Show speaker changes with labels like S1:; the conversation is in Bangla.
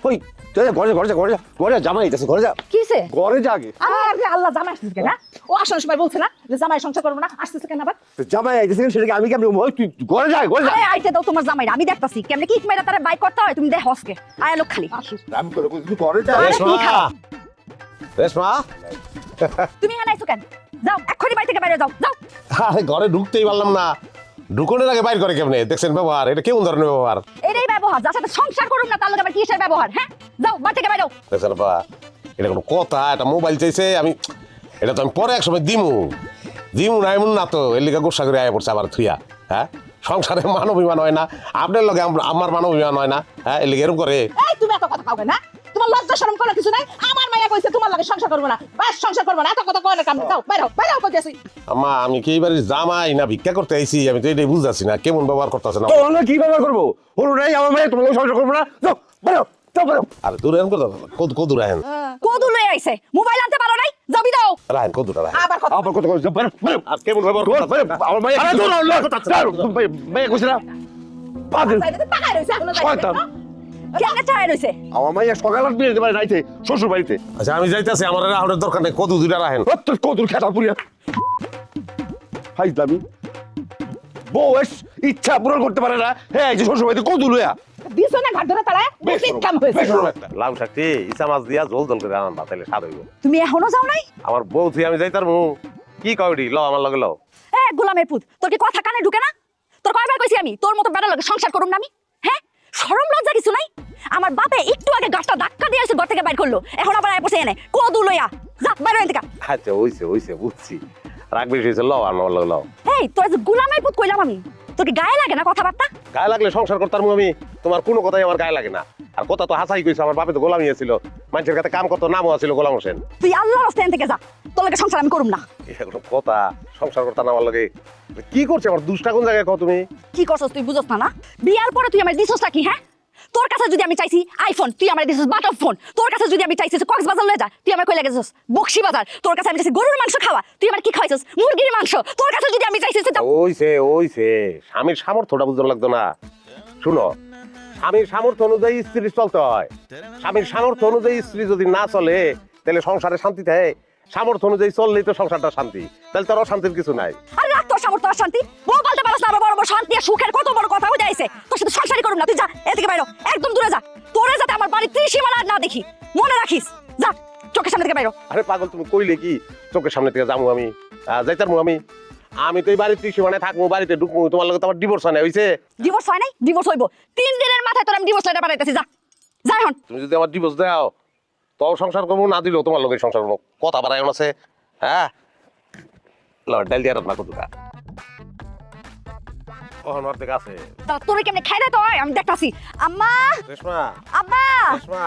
S1: ওই ঘরে জামাই আইতাছে ঘরে যা
S2: কিসে
S1: ঘরে যা আগে
S2: আরে আল্লাহ জামাই আসতেছে কেন ও আসার সময় বলছে না যে জামাই সংসার করবো না আসতেছে কেন আবার
S1: জামাই আইতাছে সেটাকে আমি কেমন ওই তুই ঘরে যা
S2: আরে আইতে দাও তোমার জামাই আমি দেখতাছি কেমনে কি মেয়েরা তারা বাইক করতে হয় তুমি দেখ হসকে আয় লোক খালি
S1: আমি করে তুই ঘরে যা
S2: আরে তুমি খাও।
S3: রেশমা
S2: তুমি এখানে আইছো কেন যাও এক্ষুনি বাড়ি থেকে বাইরে যাও যাও
S3: আরে ঘরে ঢুকতেই পারলাম না ঢুকনের আগে বাইর করে কেমনে দেখছেন ব্যবহার এটা কেমন ধরনের ব্যবহার
S2: এটাই ব্যবহার যার সাথে সংসার করুম না তার লগে আবার কিসের ব্যবহার হ্যাঁ যাও বাড়ি থেকে বাইরে
S3: দেখছেন বাবা এটা কোনো কথা এটা মোবাইল চাইছে আমি এটা তো আমি পরে এক সময় দিমু না এমন না তো এর লিগে গোসা করে আয়া পড়ছে আবার থুইয়া হ্যাঁ সংসারে মান অভিমান হয় না আপনার লগে আমার মান অভিমান হয় না হ্যাঁ এর লিগে এরকম করে
S2: এই তুমি এত কথা কাউকে না তোমার লজ্জা শরম করার কিছু নাই আমার মাইয়া কইছে তোমার লগে সংসার করব না বাস সংসার করব না এত কথা কয় না কাম যাও বাইরে বাইরে কইতেছি
S3: আম্মা আমি কি এবারে জামাই না ভিক্ষা করতে আইছি আমি তো এটাই বুঝতেছি না কেমন ব্যবহার করতেছে না
S1: তোর কি ব্যবহার করবো হলো নাই আমার মেয়ে তোমাকে সংসার করবো না যাও বেরো যাও বেরো
S3: আরে দূরে এরকম কথা কদু রাহেন
S2: কদু লই আইছে মোবাইল আনতে পারো নাই যাবি দাও
S3: রাহেন কদুটা রাহেন
S2: আবার কথা
S1: আবার কত যাও বেরো বেরো
S3: আর কেমন ব্যবহার করতেছে
S1: আমার মেয়ে আরে তোর মেয়ে কইছ না পাগল
S2: টাকায় রইছে এখনো
S1: শয়তান।
S2: কেন চাই রইছে
S1: আমার মেয়ে সকাল বিয়ে দিতে পারে রাইতে শ্বশুর বাড়িতে
S3: আচ্ছা আমি যাইতেছি আমার রাহুলের দরকার নেই কদু দুইটা রাহেন
S1: তোর কদুর খেতা পুরিয়া হাইজলামি বউ ইচ্ছা পূরণ করতে পারে না হ্যাঁ এই যে শ্বশুর বাড়িতে কদু লইয়া
S2: দিছো না ঘাট ধরে তারা উচিত কাম হয়েছে
S3: লাউ শাকটি ইসা মাছ দিয়া ঝোল ঝোল করে আনবা তাহলে স্বাদ হইব
S2: তুমি এখনো যাও নাই
S3: আমার বউ তুই আমি যাইতার মু কি কয়ডি লও আমার লগে লও
S2: এ গোলামের পুত তোর কি কথা কানে ঢুকে না তোর কয়বার কইছি আমি তোর মতো বেড়া লাগে সংসার করুম না আমি হ্যাঁ শরম লজ্জা কিছু নাই আমার বাপে একটু আগে গাছটা ধাক্কা দিয়ে এসে ঘর থেকে বাইর করলো এখন আবার আয় বসে এনে কদু লইয়া যা বাইরে এনে থেকে
S3: আচ্ছা হইছে বুঝছি রাগ বেশি হয়েছে লও আমার লগে লও
S2: এই তোর যে গোলামের পুত কইলাম আমি তোর কি গায়ে লাগে না কথাবার্তা
S3: গায়ে লাগলে সংসার করতাম আমি তোমার কোনো কথাই আমার গায়ে লাগে না আর কথা তো হাসাই কইছো আমার বাপে তো গোলামি ছিল মানুষের কাছে কাম করতো নামও ছিল গোলাম হোসেন
S2: তুই আল্লাহর রাস্তায় থেকে যা তোর লাগে সংসার আমি করুম না
S3: এটা কোনো কথা সংসার করতাম আমার লগে কি করছে আমার দুষ্টা কোন জায়গায় কও তুমি
S2: কি করছস তুই বুঝছ না বিয়ার পরে তুই আমার দিছস কি হ্যাঁ তোর কাছে যদি আমি চাইছি আইফোন তুই আমার দিছস বাটন ফোন তোর কাছে যদি আমি চাইছি কক্সবাজার লয়ে যা তুই আমার কই লাগেছস বকশি বাজার তোর কাছে আমি চাইছি গরুর মাংস খাওয়া তুই আমার কি খাইছস মুরগির মাংস তোর কাছে যদি আমি চাইছি
S3: ওইছে স্বামীর সামর্থ্যটা বুঝতে লাগতো না শুনো স্বামীর সামর্থ্য অনুযায়ী স্ত্রী চলতে হয় স্বামীর সামর্থ্য অনুযায়ী স্ত্রী যদি না চলে তাহলে সংসারে শান্তি থাকে সামর্থ্য অনুযায়ী চললেই তো সংসারটা শান্তি তাহলে তোর অশান্তির কিছু নাই
S2: আরে রাখ তোর সামর্থ্য আর শান্তি বউ বলতে পারছ না আবার বড় বড় শান্তি আর সুখের কত বড় কথা হয়ে যাইছে তোর সাথে সংসারই করুম না তুই যা এদিকে বাইরো একদম দূরে যা তোরে যাতে আমার বাড়ির ত্রিসীমানা আর না দেখি মনে রাখিস যা চোখের সামনে থেকে বাইরো
S3: আরে পাগল তুমি কইলে কি চোখের সামনে থেকে যাবো আমি যাইতারমু আমি তো এই বাড়ির ত্রিসীমানায় থাকবো বাড়িতে ঢুকবো তোমার লগে তো আমার ডিভোর্স হয় না হইছে
S2: ডিভোর্স হয় নাই ডিভোর্স হইব 3 দিনের মাথায় তোর আমি ডিভোর্স লেটার পাঠাইতেছি যা যা এখন
S3: তুমি যদি আমার ডিভোর্স দাও তো সংসার করবো না দিলেও তোমার লগে সংসার করবো কথা বাড়ায় আছে হ্যাঁ লড় ডাল দিয়া রান্না করতে ওহন অর্ধেক আছে
S2: তা তোরে কেমনে খাই দে তো আমি দেখতাছি আম্মা
S3: রেশমা
S2: আব্বা
S3: রেশমা